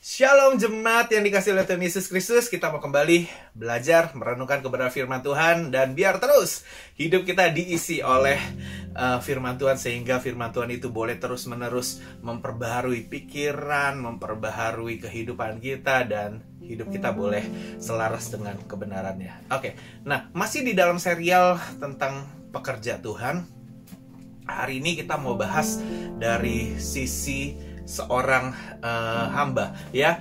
Shalom jemaat yang dikasih oleh Tuhan Yesus Kristus. Kita mau kembali belajar merenungkan kebenaran firman Tuhan. Dan biar terus hidup kita diisi oleh firman Tuhan, sehingga firman Tuhan itu boleh terus menerus memperbaharui pikiran, memperbaharui kehidupan kita, dan hidup kita boleh selaras dengan kebenarannya. Oke, nah masih di dalam serial tentang pekerja Tuhan. Hari ini kita mau bahas dari sisi seorang hamba, ya.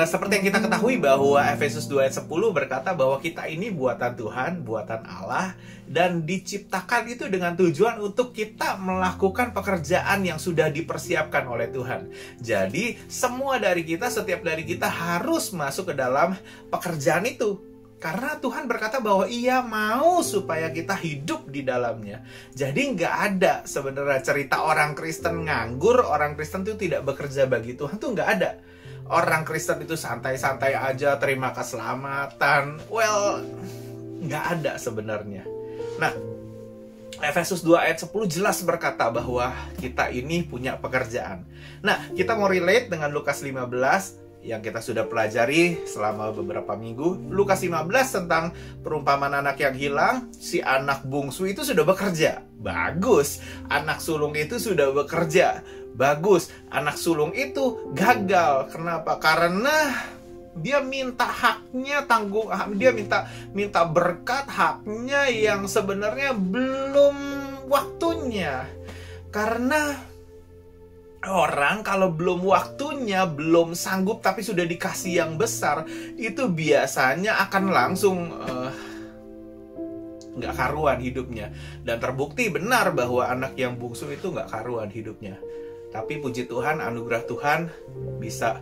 Seperti yang kita ketahui bahwa Efesus 2 ayat 10 berkata bahwa kita ini buatan Tuhan, buatan Allah, dan diciptakan itu dengan tujuan untuk kita melakukan pekerjaan yang sudah dipersiapkan oleh Tuhan. Jadi semua dari kita, setiap dari kita harus masuk ke dalam pekerjaan itu. Karena Tuhan berkata bahwa Ia mau supaya kita hidup di dalamnya. Jadi nggak ada sebenarnya cerita orang Kristen nganggur, orang Kristen itu tidak bekerja bagi Tuhan, tuh nggak ada. Orang Kristen itu santai-santai aja, terima keselamatan. Well, nggak ada sebenarnya. Nah, Efesus 2 ayat 10 jelas berkata bahwa kita ini punya pekerjaan. Nah, kita mau relate dengan Lukas 15 yang kita sudah pelajari selama beberapa minggu. Lukas 15 tentang perumpamaan anak yang hilang. Si anak bungsu itu sudah bekerja, bagus. Anak sulung itu sudah bekerja, bagus. Anak sulung itu gagal. Kenapa? Karena dia minta haknya, dia minta berkat haknya yang sebenarnya belum waktunya. Karena orang kalau belum waktunya, belum sanggup tapi sudah dikasih yang besar, itu biasanya akan langsung nggak karuan hidupnya. Dan terbukti benar bahwa anak yang bungsu itu nggak karuan hidupnya. Tapi puji Tuhan, anugerah Tuhan bisa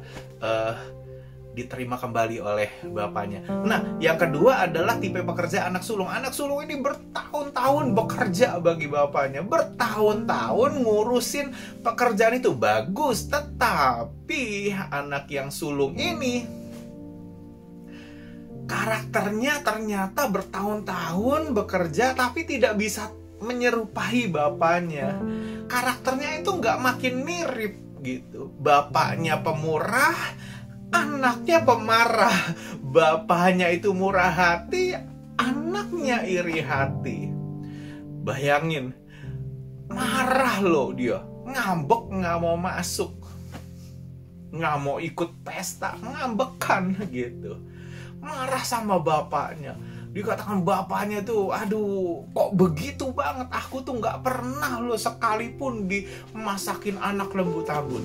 diterima kembali oleh bapaknya. Nah, yang kedua adalah tipe pekerja anak sulung. Anak sulung ini bertahun-tahun bekerja bagi bapaknya, bertahun-tahun ngurusin pekerjaan itu, bagus. Tetapi anak yang sulung ini karakternya ternyata bertahun-tahun bekerja tapi tidak bisa menyerupai bapaknya. Karakternya itu nggak makin mirip gitu. Bapaknya pemurah, anaknya pemarah. Bapaknya itu murah hati, anaknya iri hati. Bayangin, marah loh dia, ngambek, nggak mau masuk, nggak mau ikut pesta, ngambekan gitu. Marah sama bapaknya. Dikatakan bapaknya tuh, aduh, kok begitu banget. Aku tuh nggak pernah loh sekalipun dimasakin anak lembu tabun.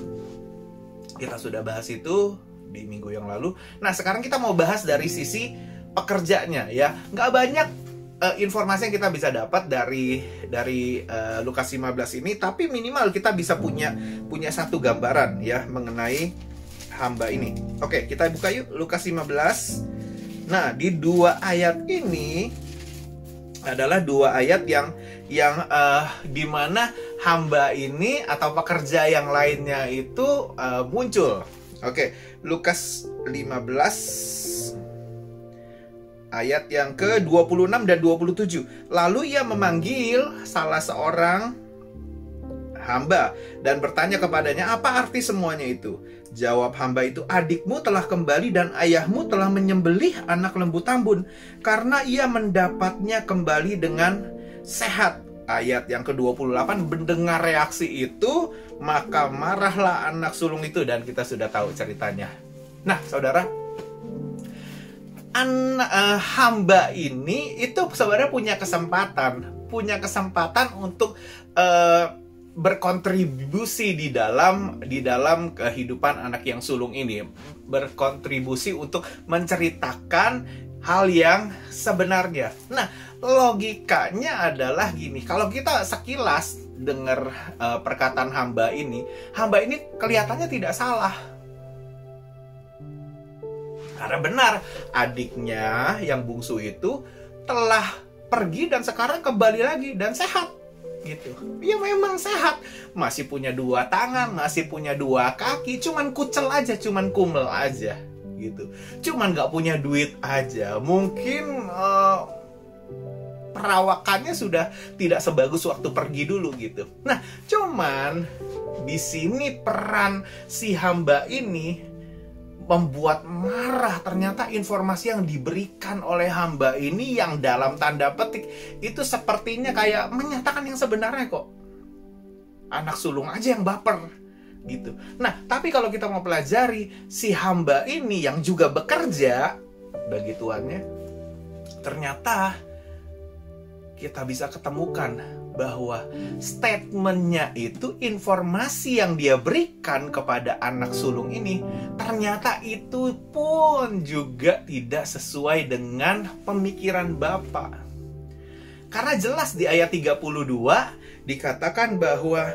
Kita sudah bahas itu di minggu yang lalu. Nah, sekarang kita mau bahas dari sisi pekerjanya, ya. Nggak banyak informasi yang kita bisa dapat dari Lukas 15 ini, tapi minimal kita bisa punya satu gambaran, ya, mengenai hamba ini. Oke, kita buka yuk Lukas 15. Nah, di dua ayat ini adalah dua ayat yang dimana hamba ini atau pekerja yang lainnya itu muncul. Oke, Lukas 15 ayat yang ke-26 dan 27. Lalu ia memanggil salah seorang hamba dan bertanya kepadanya, "Apa arti semuanya itu?" Jawab hamba itu, "Adikmu telah kembali dan ayahmu telah menyembelih anak lembu tambun karena ia mendapatnya kembali dengan sehat." Ayat yang ke-28, mendengar reaksi itu, maka marahlah anak sulung itu, dan kita sudah tahu ceritanya. Nah, saudara, hamba ini itu sebenarnya punya kesempatan untuk berkontribusi di dalam kehidupan anak yang sulung ini, berkontribusi untuk menceritakan hal yang sebenarnya. Nah, logikanya adalah gini, kalau kita sekilas dengar perkataan hamba ini kelihatannya tidak salah. Karena benar, adiknya yang bungsu itu telah pergi dan sekarang kembali lagi dan sehat gitu. Ya memang sehat, masih punya 2 tangan, masih punya 2 kaki, cuman kucel aja, cuman kumel aja gitu. Cuman nggak punya duit aja. Mungkin perawakannya sudah tidak sebagus waktu pergi dulu gitu. Nah, cuman Di sini peran si hamba ini membuat marah. Ternyata informasi yang diberikan oleh hamba ini yang dalam tanda petik itu sepertinya kayak menyatakan yang sebenarnya kok. Anak sulung aja yang baper gitu. Nah, tapi kalau kita mau pelajari si hamba ini yang juga bekerja bagi tuannya, ternyata kita bisa ketemukan bahwa statementnya itu, informasi yang dia berikan kepada anak sulung ini, ternyata itu pun juga tidak sesuai dengan pemikiran Bapak. Karena jelas di ayat 32 dikatakan bahwa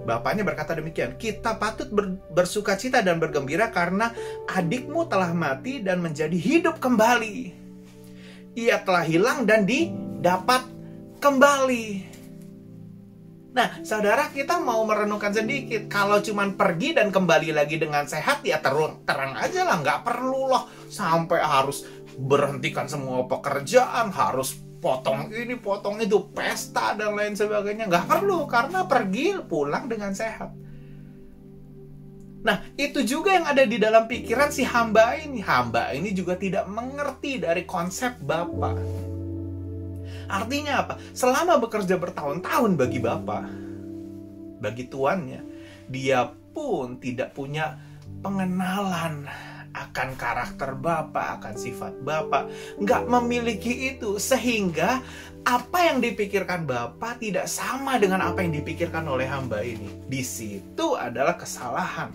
bapaknya berkata demikian, "Kita patut bersukacita dan bergembira karena adikmu telah mati dan menjadi hidup kembali. Ia telah hilang dan didapat kembali." Nah, saudara, kita mau merenungkan sedikit. Kalau cuman pergi dan kembali lagi dengan sehat, ya terang aja lah. Nggak perlu loh sampai harus berhentikan semua pekerjaan, harus potong ini, potong itu, pesta dan lain sebagainya. Nggak perlu, karena pergi pulang dengan sehat. Nah, itu juga yang ada di dalam pikiran si hamba ini. Hamba ini juga tidak mengerti dari konsep Bapak. Artinya apa? Selama bekerja bertahun-tahun bagi Bapak, bagi tuannya, dia pun tidak punya pengenalan akan karakter Bapak, akan sifat Bapak. Nggak memiliki itu, sehingga apa yang dipikirkan Bapak tidak sama dengan apa yang dipikirkan oleh hamba ini. Di situ adalah kesalahan.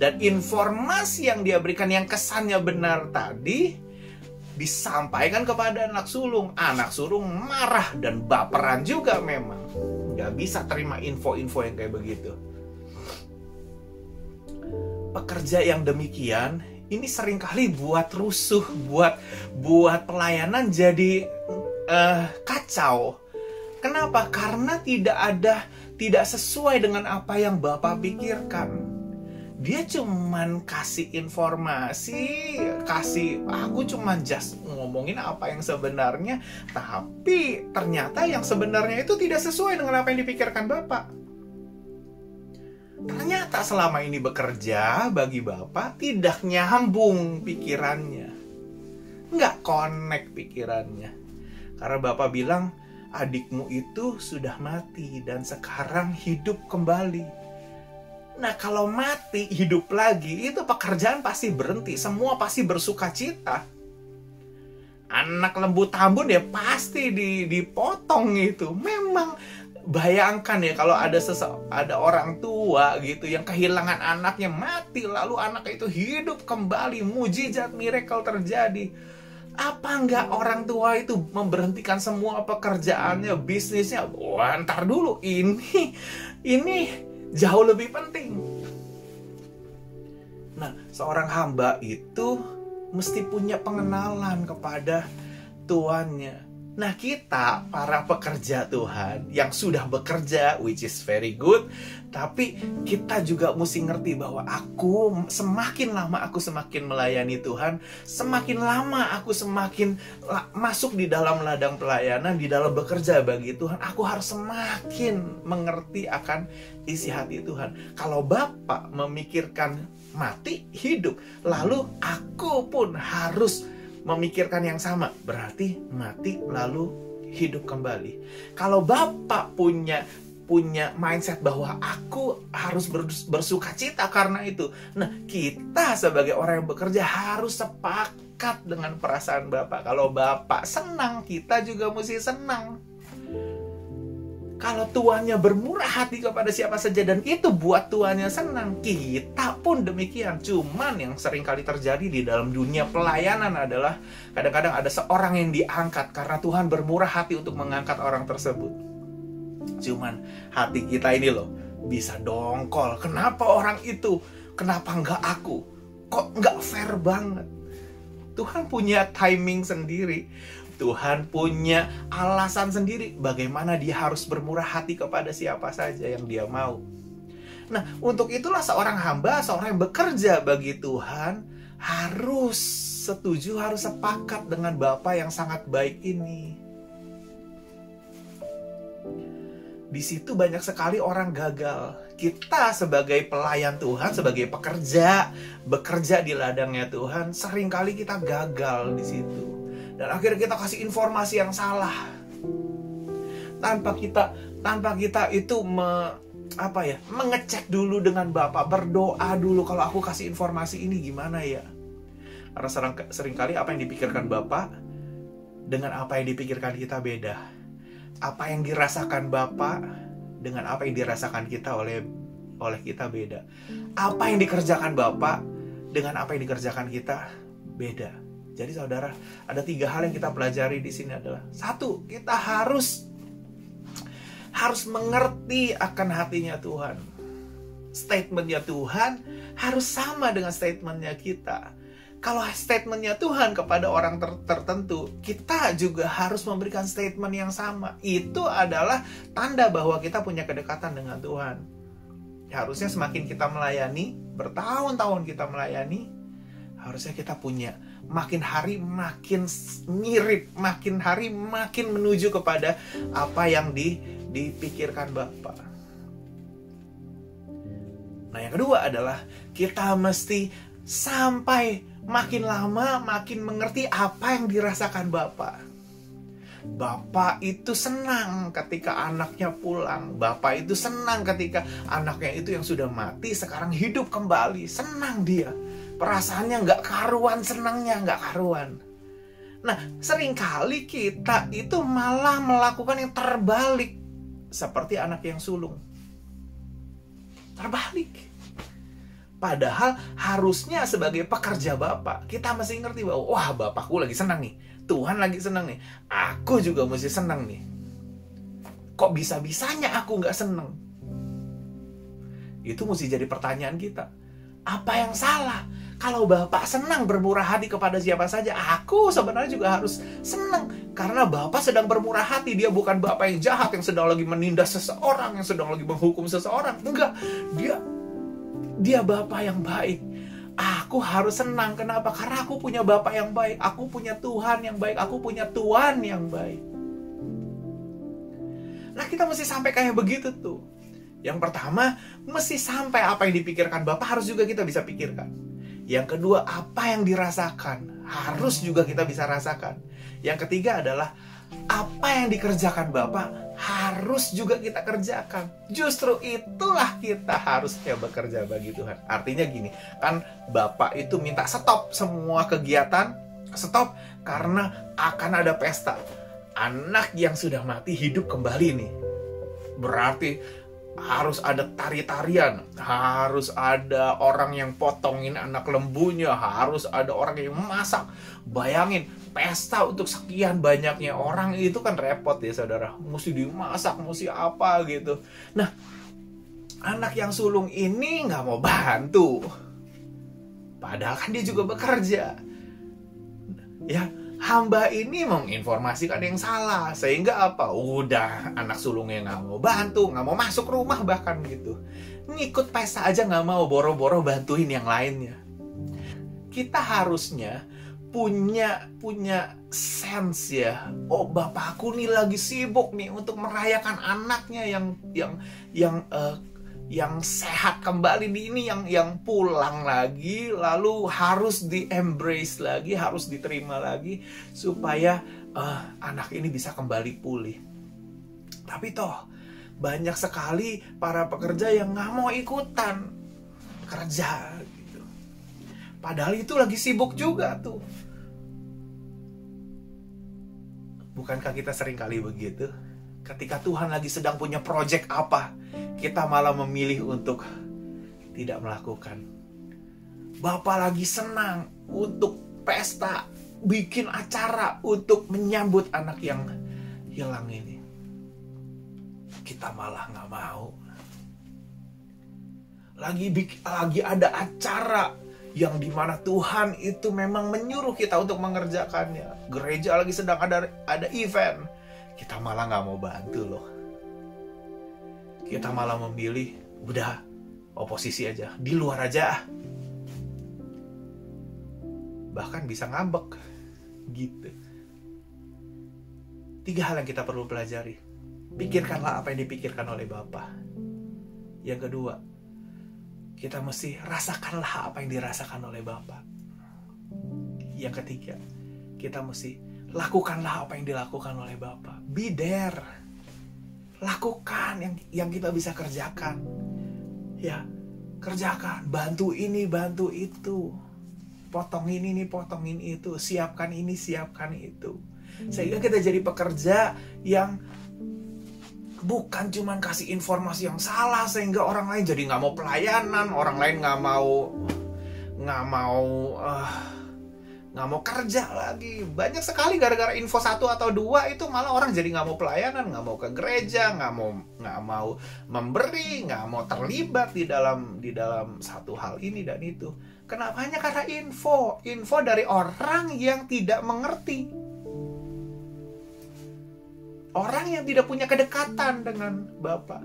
Dan informasi yang dia berikan yang kesannya benar tadi disampaikan kepada anak sulung. Anak sulung marah dan baperan juga memang. Nggak bisa terima info-info yang kayak begitu. Pekerja yang demikian, ini seringkali buat rusuh, buat pelayanan jadi kacau. Kenapa? Karena tidak sesuai dengan apa yang Bapak pikirkan. Dia cuman kasih informasi, aku cuman just ngomongin apa yang sebenarnya, tapi ternyata yang sebenarnya itu tidak sesuai dengan apa yang dipikirkan Bapak. Ternyata selama ini bekerja bagi Bapak tidak nyambung pikirannya, nggak connect pikirannya. Karena Bapak bilang adikmu itu sudah mati dan sekarang hidup kembali. Nah, kalau mati, hidup lagi, itu pekerjaan pasti berhenti. Semua pasti bersuka cita. Anak lembu tambun ya pasti dipotong itu. Memang bayangkan ya kalau ada orang tua gitu yang kehilangan anaknya, mati, lalu anak itu hidup kembali, mujizat, miracle terjadi. Apa enggak orang tua itu memberhentikan semua pekerjaannya, bisnisnya? Wah, ntar dulu, ini jauh lebih penting. Nah, seorang hamba itu mesti punya pengenalan kepada tuannya. Nah, kita para pekerja Tuhan yang sudah bekerja, which is very good, tapi kita juga mesti ngerti bahwa semakin lama aku semakin melayani Tuhan, semakin lama aku semakin masuk di dalam ladang pelayanan, di dalam bekerja bagi Tuhan, aku harus semakin mengerti akan isi hati Tuhan. Kalau Bapak memikirkan mati, hidup, lalu aku pun harus memikirkan yang sama, berarti mati lalu hidup kembali. Kalau Bapak punya mindset bahwa aku harus bersuka cita karena itu, nah kita sebagai orang yang bekerja harus sepakat dengan perasaan Bapak. Kalau Bapak senang, kita juga mesti senang. Kalau tuannya bermurah hati kepada siapa saja dan itu buat tuannya senang, kita pun demikian. Cuman yang sering kali terjadi di dalam dunia pelayanan adalah kadang-kadang ada seorang yang diangkat karena Tuhan bermurah hati untuk mengangkat orang tersebut. Cuman hati kita ini loh bisa dongkol. Kenapa orang itu? Kenapa enggak aku? Kok enggak fair banget? Tuhan punya timing sendiri. Tuhan punya alasan sendiri bagaimana dia harus bermurah hati kepada siapa saja yang dia mau. Nah, untuk itulah seorang hamba, seorang yang bekerja bagi Tuhan harus setuju, harus sepakat dengan Bapa yang sangat baik ini. Di situ banyak sekali orang gagal. kita sebagai pelayan Tuhan, sebagai pekerja, bekerja di ladangnya Tuhan, seringkali kita gagal di situ. Dan akhirnya kita kasih informasi yang salah. Tanpa kita itu mengecek dulu dengan Bapak, berdoa dulu, kalau aku kasih informasi ini gimana ya? Karena seringkali apa yang dipikirkan Bapak dengan apa yang dipikirkan kita beda. Apa yang dirasakan Bapak dengan apa yang dirasakan kita oleh kita beda. Apa yang dikerjakan Bapak dengan apa yang dikerjakan kita beda. Jadi saudara, ada 3 hal yang kita pelajari di sini adalah: 1, kita harus mengerti akan hatinya Tuhan. Statementnya Tuhan harus sama dengan statementnya kita. Kalau statementnya Tuhan kepada orang tertentu, kita juga harus memberikan statement yang sama. Itu adalah tanda bahwa kita punya kedekatan dengan Tuhan. Harusnya semakin kita melayani, bertahun-tahun kita melayani, harusnya kita punya makin hari makin mirip, makin hari makin menuju kepada apa yang dipikirkan Bapa. Nah, yang kedua adalah kita mesti sampai makin lama makin mengerti apa yang dirasakan Bapak. Bapak itu senang ketika anaknya pulang. Bapak itu senang ketika anaknya itu yang sudah mati sekarang hidup kembali. Senang dia. Perasaannya nggak karuan, senangnya nggak karuan. Nah, seringkali kita itu malah melakukan yang terbalik. Seperti anak yang sulung. Terbalik. Padahal harusnya sebagai pekerja Bapak, kita mesti ngerti bahwa, wah, Bapakku lagi senang nih. Tuhan lagi senang nih. Aku juga mesti senang nih. Kok bisa-bisanya aku nggak senang? Itu mesti jadi pertanyaan kita. Apa yang salah? Kalau Bapak senang bermurah hati kepada siapa saja, aku sebenarnya juga harus senang. Karena Bapak sedang bermurah hati. Dia bukan Bapak yang jahat, yang sedang lagi menindas seseorang, yang sedang lagi menghukum seseorang. Enggak. Dia Bapak yang baik. Aku harus senang. Kenapa? Karena aku punya Bapak yang baik. Aku punya Tuhan yang baik. Aku punya Tuhan yang baik. Nah, kita mesti sampai kayak begitu tuh. Yang pertama, mesti sampai apa yang dipikirkan Bapak harus juga kita bisa pikirkan. Yang kedua, apa yang dirasakan harus juga kita bisa rasakan. Yang ketiga adalah apa yang dikerjakan Bapak harus juga kita kerjakan. Justru itulah kita harusnya bekerja bagi Tuhan. Artinya gini, kan Bapak itu minta stop semua kegiatan, stop karena akan ada pesta. Anak yang sudah mati hidup kembali nih. Berarti harus ada tari-tarian, harus ada orang yang potongin anak lembunya, harus ada orang yang masak. Bayangin, pesta untuk sekian banyaknya orang itu kan repot ya saudara. Mesti dimasak, mesti apa gitu. Nah, anak yang sulung ini nggak mau bantu. Padahal kan dia juga bekerja. Ya, hamba ini menginformasikan yang salah. Sehingga apa? Udah, anak sulungnya nggak mau bantu, nggak mau masuk rumah bahkan gitu. Ngikut pesta aja nggak mau, boro-boro bantuin yang lainnya. Kita harusnya punya sense ya. Oh, bapakku nih lagi sibuk nih untuk merayakan anaknya yang sehat kembali ini, yang pulang lagi, lalu harus di-embrace lagi, harus diterima lagi supaya anak ini bisa kembali pulih. Tapi toh banyak sekali para pekerja yang nggak mau ikutan kerja gitu. Padahal itu lagi sibuk juga tuh. Bukankah kita sering kali begitu? Ketika Tuhan lagi sedang punya project apa, kita malah memilih untuk tidak melakukan. Bapak lagi senang untuk pesta, bikin acara untuk menyambut anak yang hilang ini. Kita malah nggak mau. Lagi ada acara yang dimana Tuhan itu memang menyuruh kita untuk mengerjakannya. Gereja lagi sedang ada event. Kita malah nggak mau bantu loh. Kita malah memilih, udah oposisi aja, di luar aja. Bahkan bisa ngambek gitu. 3 hal yang kita perlu pelajari. Pikirkanlah apa yang dipikirkan oleh Bapa. Yang kedua, kita mesti rasakanlah apa yang dirasakan oleh Bapa. Yang ketiga, kita mesti lakukanlah apa yang dilakukan oleh Bapa. Be there. Lakukan yang kita bisa kerjakan. Ya, kerjakan. Bantu ini, bantu itu. Potong ini, potongin itu. Siapkan ini, siapkan itu. Sehingga kita jadi pekerja yang bukan cuman kasih informasi yang salah sehingga orang lain jadi nggak mau pelayanan, orang lain nggak mau kerja lagi. Banyak sekali gara-gara info 1 atau 2 itu malah orang jadi nggak mau pelayanan, nggak mau ke gereja, nggak mau memberi, nggak mau terlibat di dalam satu hal ini dan itu. Kenapa? Hanya karena info dari orang yang tidak mengerti. Orang yang tidak punya kedekatan dengan Bapa.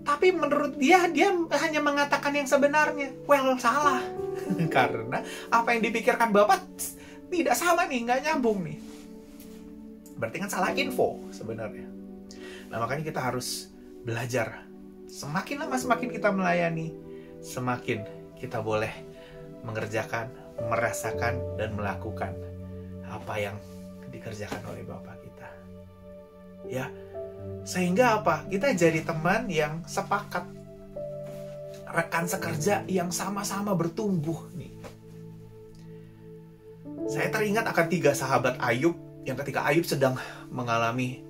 Tapi menurut dia hanya mengatakan yang sebenarnya. Well, salah. Karena apa yang dipikirkan Bapa tidak sama nih, nggak nyambung nih. Berarti kan salah info sebenarnya. Nah, makanya kita harus belajar. Semakin lama semakin kita melayani, semakin kita boleh mengerjakan, merasakan, dan melakukan apa yang dikerjakan oleh Bapa kita. Ya, sehingga apa? Kita jadi teman yang sepakat, rekan sekerja yang sama-sama bertumbuh nih. Saya teringat akan 3 sahabat Ayub yang ketika Ayub sedang mengalami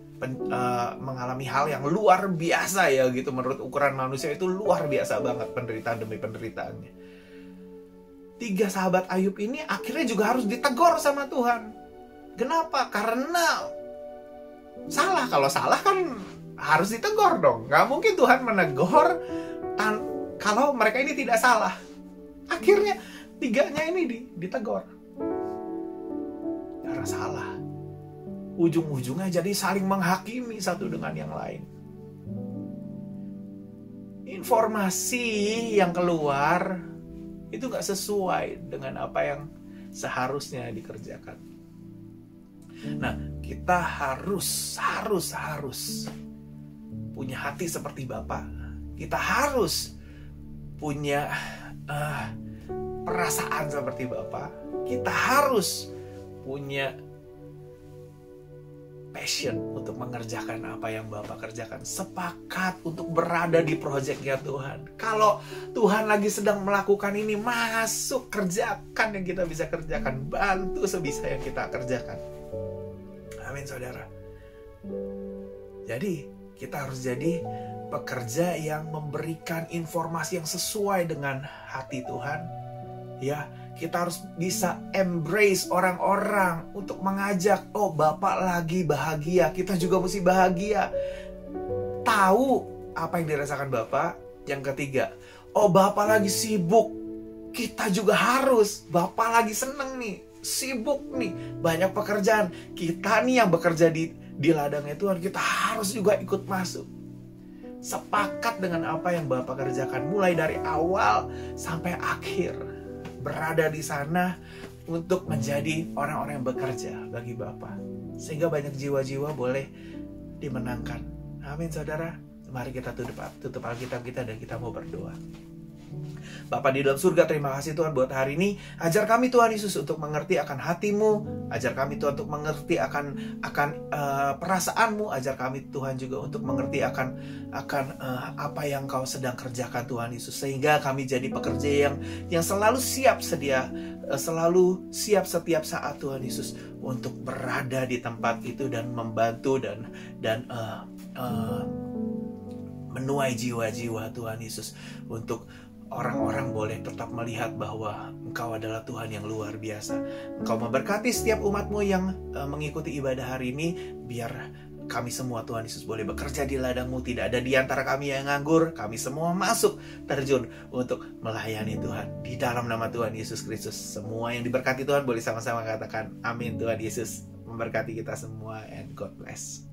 hal yang luar biasa ya gitu, menurut ukuran manusia itu luar biasa banget penderitaan demi penderitaannya. 3 sahabat Ayub ini akhirnya juga harus ditegur sama Tuhan. Kenapa? Karena salah. Kalau salah kan harus ditegur dong. Gak mungkin Tuhan menegur kalau mereka ini tidak salah. Akhirnya 3-nya ini ditegur karena salah. Ujung-ujungnya jadi saling menghakimi satu dengan yang lain. Informasi yang keluar itu gak sesuai dengan apa yang seharusnya dikerjakan. Nah, kita harus punya hati seperti Bapa. Kita harus punya perasaan seperti Bapa. Kita harus punya passion untuk mengerjakan apa yang Bapa kerjakan. Sepakat untuk berada di proyeknya Tuhan. Kalau Tuhan lagi sedang melakukan ini, masuk, kerjakan yang kita bisa kerjakan. Bantu sebisa yang kita kerjakan. Amin, saudara. Jadi, kita harus jadi pekerja yang memberikan informasi yang sesuai dengan hati Tuhan. Ya, kita harus bisa embrace orang-orang untuk mengajak, oh Bapak lagi bahagia, kita juga mesti bahagia. Tahu apa yang dirasakan Bapak. Yang ketiga, oh Bapak lagi sibuk, kita juga harus. Bapak lagi seneng nih, sibuk nih, banyak pekerjaan. Kita nih yang bekerja di ladangnya Tuhan, kita harus juga ikut masuk. Sepakat dengan apa yang Bapak kerjakan mulai dari awal sampai akhir. Berada di sana untuk menjadi orang-orang yang bekerja bagi Bapa. Sehingga banyak jiwa-jiwa boleh dimenangkan. Amin, saudara. Mari kita tutup Alkitab kita dan kita mau berdoa. Bapa di dalam surga, terima kasih Tuhan buat hari ini. Ajar kami Tuhan Yesus untuk mengerti akan hati-Mu. Ajar kami Tuhan untuk mengerti akan perasaanmu. Ajar kami Tuhan juga untuk mengerti akan apa yang Kau sedang kerjakan Tuhan Yesus. Sehingga kami jadi pekerja yang selalu siap sedia, selalu siap setiap saat Tuhan Yesus untuk berada di tempat itu dan membantu dan menuai jiwa-jiwa Tuhan Yesus, untuk orang-orang boleh tetap melihat bahwa Engkau adalah Tuhan yang luar biasa. Engkau memberkati setiap umat-Mu yang mengikuti ibadah hari ini. Biar kami semua Tuhan Yesus boleh bekerja di ladang-Mu. Tidak ada di antara kami yang nganggur. Kami semua masuk terjun untuk melayani Tuhan. Di dalam nama Tuhan Yesus Kristus, semua yang diberkati Tuhan boleh sama-sama katakan amin. Tuhan Yesus memberkati kita semua, and God bless.